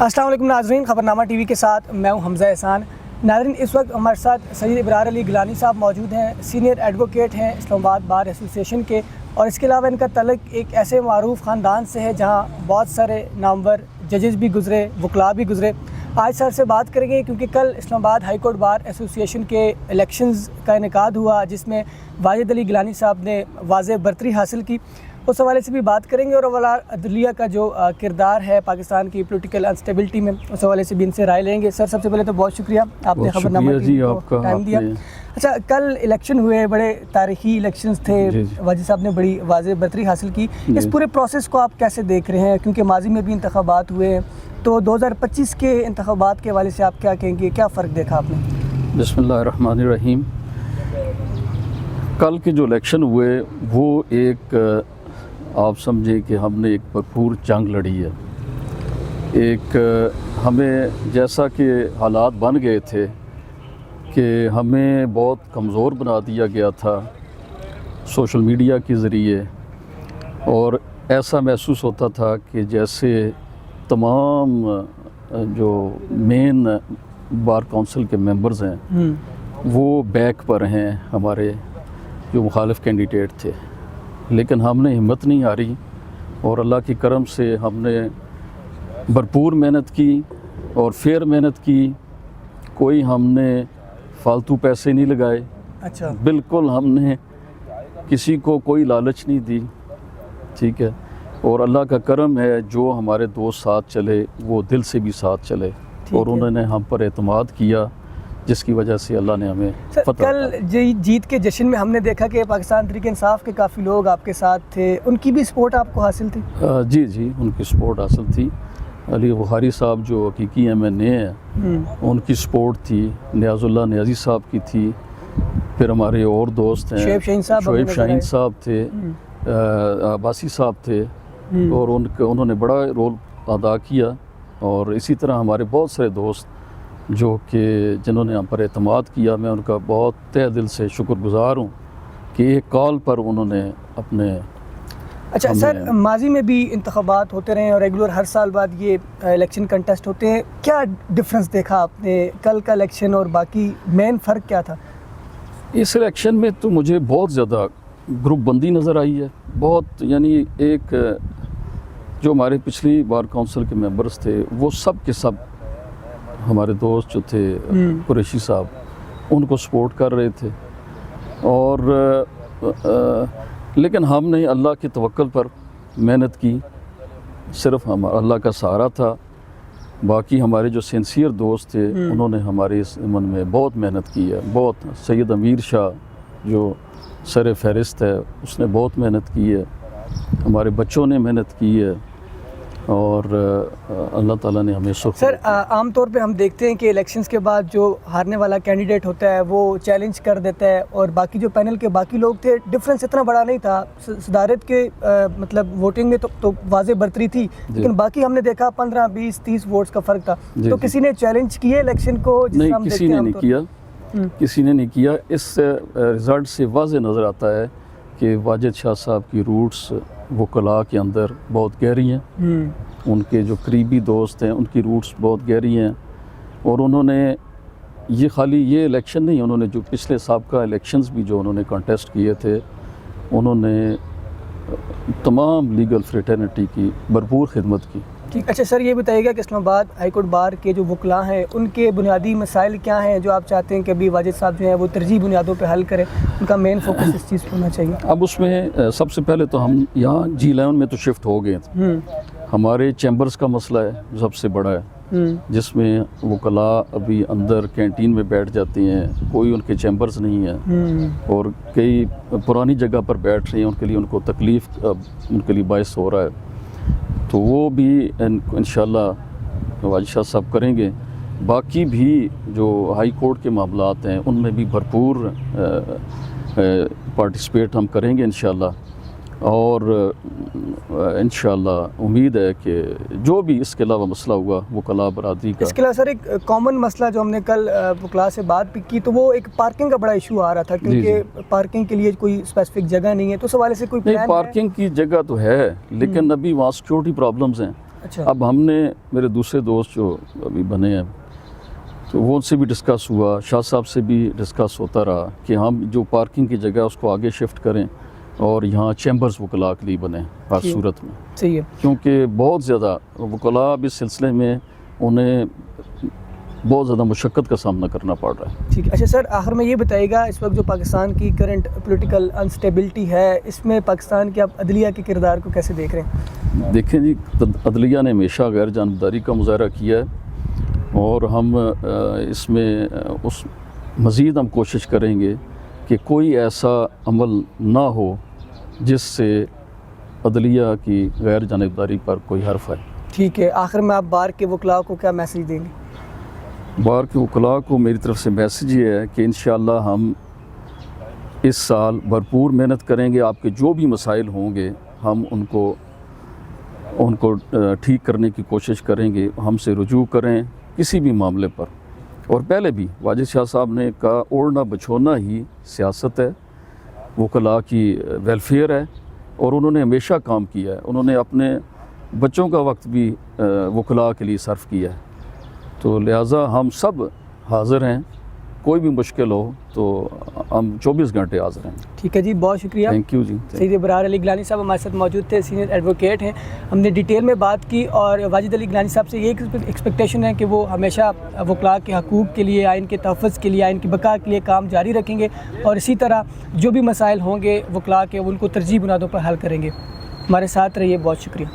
السلام علیکم ناظرین، خبرنامہ ٹی وی کے ساتھ میں ہوں حمزہ احسان۔ ناظرین، اس وقت ہمارے ساتھ سید ابرار علی گیلانی صاحب موجود ہیں، سینئر ایڈوکیٹ ہیں اسلام آباد بار ایسوسی ایشن کے، اور اس کے علاوہ ان کا تعلق ایک ایسے معروف خاندان سے ہے جہاں بہت سارے نامور ججز بھی گزرے، وکلاء بھی گزرے۔ آج سر سے بات کریں گے کیونکہ کل اسلام آباد ہائی کورٹ بار ایسوسی ایشن کے الیکشنز کا انعقاد ہوا جس میں واجد علی گیلانی صاحب نے واضح برتری حاصل کی۔ اس حوالے سے بھی بات کریں گے، اور اولا عدلیہ کا جو کردار ہے پاکستان کی پولیٹیکل انسٹیبلٹی میں، اس حوالے سے بھی ان سے رائے لیں گے۔ سر، سب سے پہلے تو بہت شکریہ، آپ نے خبرنامہ کو ٹائم دیا۔ اچھا، کل الیکشن ہوئے، بڑے تاریخی الیکشنز تھے، واجد صاحب نے بڑی واضح برتری حاصل کی۔ اس پورے پروسیس کو آپ کیسے دیکھ رہے ہیں؟ کیونکہ ماضی میں بھی انتخابات ہوئے ہیں، تو 2025 کے انتخابات کے حوالے سے آپ کیا کہیں گے؟ کیا فرق دیکھا آپ نے؟ بسم اللہ الرحمن الرحیم۔ کل کے جو الیکشن ہوئے وہ ایک آپ سمجھیں کہ ہم نے ایک بھرپور جنگ لڑی ہے۔ ایک ہمیں جیسا کہ حالات بن گئے تھے کہ ہمیں بہت کمزور بنا دیا گیا تھا سوشل میڈیا کے ذریعے، اور ایسا محسوس ہوتا تھا کہ جیسے تمام جو مین بار کونسل کے ممبرز ہیں وہ بیک پر ہیں، ہمارے جو مخالف کینڈیڈیٹ تھے۔ لیکن ہم نے ہمت نہیں ہاری، اور اللہ کی کرم سے ہم نے بھرپور محنت کی اور فیئر محنت کی۔ کوئی ہم نے فالتو پیسے نہیں لگائے، اچھا، بالکل ہم نے کسی کو کوئی لالچ نہیں دی، ٹھیک ہے۔ اور اللہ کا کرم ہے، جو ہمارے دوست ساتھ چلے وہ دل سے بھی ساتھ چلے، اور انہوں نے ہم پر اعتماد کیا، جس کی وجہ سے اللہ نے ہمیں فتح۔ کل جیت کے جشن میں ہم نے دیکھا کہ پاکستان تحریک انصاف کے کافی لوگ آپ کے ساتھ تھے، ان کی بھی سپورٹ آپ کو حاصل تھی؟ جی، ان کی سپورٹ حاصل تھی۔ علی بخاری صاحب جو حقیقی MNA ہیں ان کی سپورٹ تھی، نیاز اللہ نیازی صاحب کی تھی، پھر ہمارے اور دوست ہیں شعیب شاہین صاحب تھے، عباسی صاحب تھے، اور انہوں نے بڑا رول ادا کیا۔ اور اسی طرح ہمارے بہت سارے دوست جو کہ جنہوں نے ہم پر اعتماد کیا، میں ان کا بہت تہ دل سے شکر گزار ہوں کہ ایک کال پر انہوں نے اپنے۔ اچھا سر، ماضی میں بھی انتخابات ہوتے رہے ہیں اور ریگولر ہر سال بعد یہ الیکشن کنٹیسٹ ہوتے ہیں، کیا ڈفرنس دیکھا آپ نے کل کا الیکشن اور باقی؟ مین فرق کیا تھا اس الیکشن میں؟ تو مجھے بہت زیادہ گروپ بندی نظر آئی ہے، بہت، یعنی ایک جو ہمارے پچھلی بار کونسل کے ممبرز تھے وہ سب کے سب ہمارے دوست جو تھے قریشی صاحب ان کو سپورٹ کر رہے تھے، اور لیکن ہم نے اللہ کے توکل پر محنت کی، صرف اللہ کا سہارا تھا۔ باقی ہمارے جو سینسیئر دوست تھے انہوں نے ہمارے اس امن میں بہت محنت کی ہے، بہت۔ سید امیر شاہ جو سر فہرست ہے اس نے بہت محنت کی ہے، ہمارے بچوں نے محنت کی ہے، اور اللہ تعالیٰ نے ہمیں سکھ۔ سر، عام طور پہ ہم دیکھتے ہیں کہ الیکشنز کے بعد جو ہارنے والا کینڈیڈیٹ ہوتا ہے وہ چیلنج کر دیتا ہے، اور باقی جو پینل کے باقی لوگ تھے، ڈفرنس اتنا بڑا نہیں تھا صدارت کے مطلب ووٹنگ میں تو واضح برتری تھی، لیکن باقی ہم نے دیکھا 15 20 30 ووٹس کا فرق تھا۔ تو کسی نے چیلنج کیا الیکشن کو؟ نہیں، کسی نے نہیں کیا، کسی نے نہیں کیا۔ اس رزلٹ سے واضح نظر آتا ہے کہ واجد شاہ صاحب کی روٹس وکلاء کے اندر بہت گہری ہیں، ان کے جو قریبی دوست ہیں ان کی روٹس بہت گہری ہیں، اور انہوں نے یہ خالی یہ الیکشن نہیں، انہوں نے جو پچھلے سابقہ الیکشنز بھی جو انہوں نے کنٹیسٹ کیے تھے، انہوں نے تمام لیگل فریٹرنٹی کی بھرپور خدمت کی۔ ٹھیک، اچھا سر، یہ بتائیے گا کہ اسلام آباد ہائی کورٹ بار کے جو وکلاء ہیں ان کے بنیادی مسائل کیا ہیں جو آپ چاہتے ہیں کہ ابھی واجد صاحب جو ہیں وہ ترجیحی بنیادوں پہ حل کریں؟ ان کا مین فوکس اس چیز پہ ہونا چاہیے۔ اب اس میں سب سے پہلے تو ہم یہاں G11 میں تو شفٹ ہو گئے تھے، ہمارے چیمبرز کا مسئلہ ہے سب سے بڑا ہے، جس میں وکلاء ابھی اندر کینٹین میں بیٹھ جاتے ہیں، کوئی ان کے چیمبرز نہیں ہیں، اور کئی پرانی جگہ پر بیٹھ رہے ہیں، ان کے لیے ان کو تکلیف ان کے لیے باعث ہو رہا ہے۔ تو وہ بھی انشاءاللہ واجد شاہ صاحب کریں گے۔ باقی بھی جو ہائی کورٹ کے معاملات ہیں ان میں بھی بھرپور پارٹیسپیٹ ہم کریں گے انشاءاللہ، اور انشاءاللہ امید ہے کہ جو بھی اس کے علاوہ مسئلہ ہوا وکلاء برادری کا۔ اس کے علاوہ سر ایک کامن مسئلہ جو ہم نے کل وکلاء سے بات بھی کی تو وہ ایک پارکنگ کا بڑا ایشو آ رہا تھا، کیونکہ پارکنگ کے لیے کوئی اسپیسیفک جگہ نہیں ہے، تو اس حوالے سے کوئی پلان ہے؟ پارکنگ کی جگہ تو ہے لیکن ابھی وہاں سیکیورٹی پرابلمز ہیں، اچھا۔ اب ہم نے میرے دوسرے دوست جو ابھی بنے ہیں تو وہ ان سے بھی ڈسکس ہوا، شاہ صاحب سے بھی ڈسکس ہوتا رہا کہ ہم جو پارکنگ کی جگہ اس کو آگے شفٹ کریں اور یہاں چیمبرز وکلاء کے لیے بنے ہر صورت میں، صحیح ہے، کیونکہ بہت زیادہ وکلاء اب اس سلسلے میں انہیں بہت زیادہ مشقت کا سامنا کرنا پڑ رہا ہے۔ ٹھیک ہے۔ اچھا سر، آخر میں یہ بتائیے گا اس وقت جو پاکستان کی کرنٹ پولیٹیکل انسٹیبلٹی ہے، اس میں پاکستان کے آپ عدلیہ کے کردار کو کیسے دیکھ رہے ہیں؟ دیکھیں جی، عدلیہ نے ہمیشہ غیر جانبداری کا مظاہرہ کیا ہے اور ہم اس میں مزید ہم کوشش کریں گے کہ کوئی ایسا عمل نہ ہو جس سے عدلیہ کی غیر جانبداری پر کوئی حرف ہے۔ ٹھیک ہے، آخر میں آپ بار کے وکلاء کو کیا میسیج دیں گے؟ بار کے وکلاء کو میری طرف سے میسیج یہ ہے کہ انشاءاللہ ہم اس سال بھرپور محنت کریں گے، آپ کے جو بھی مسائل ہوں گے ہم ان کو ٹھیک کرنے کی کوشش کریں گے، ہم سے رجوع کریں کسی بھی معاملے پر۔ اور پہلے بھی واجد شاہ صاحب نے کہا اوڑھنا بچھونا ہی سیاست ہے، وکلاء کی ویلفیئر ہے، اور انہوں نے ہمیشہ کام کیا ہے، انہوں نے اپنے بچوں کا وقت بھی وکلاء کے لیے صرف کیا ہے، تو لہٰذا ہم سب حاضر ہیں، کوئی بھی مشکل ہو تو ہم 24 گھنٹے حاضر ہیں۔ ٹھیک ہے جی، بہت شکریہ۔ تھینک یو جی۔ سید ابرار علی گیلانی صاحب ہمارے ساتھ موجود تھے، سینئر ایڈوکیٹ ہیں، ہم نے ڈیٹیل میں بات کی، اور واجد علی گیلانی صاحب سے یہ ایکسپیکٹیشن ہے کہ وہ ہمیشہ وکلاء کے حقوق کے لیے، آئین کے تحفظ کے لیے، آئین کی بقا کے لیے کام جاری رکھیں گے، اور اسی طرح جو بھی مسائل ہوں گے وکلاء کے ان کو ترجیحی بنیادوں پر حل کریں گے۔ ہمارے ساتھ رہیے، بہت شکریہ۔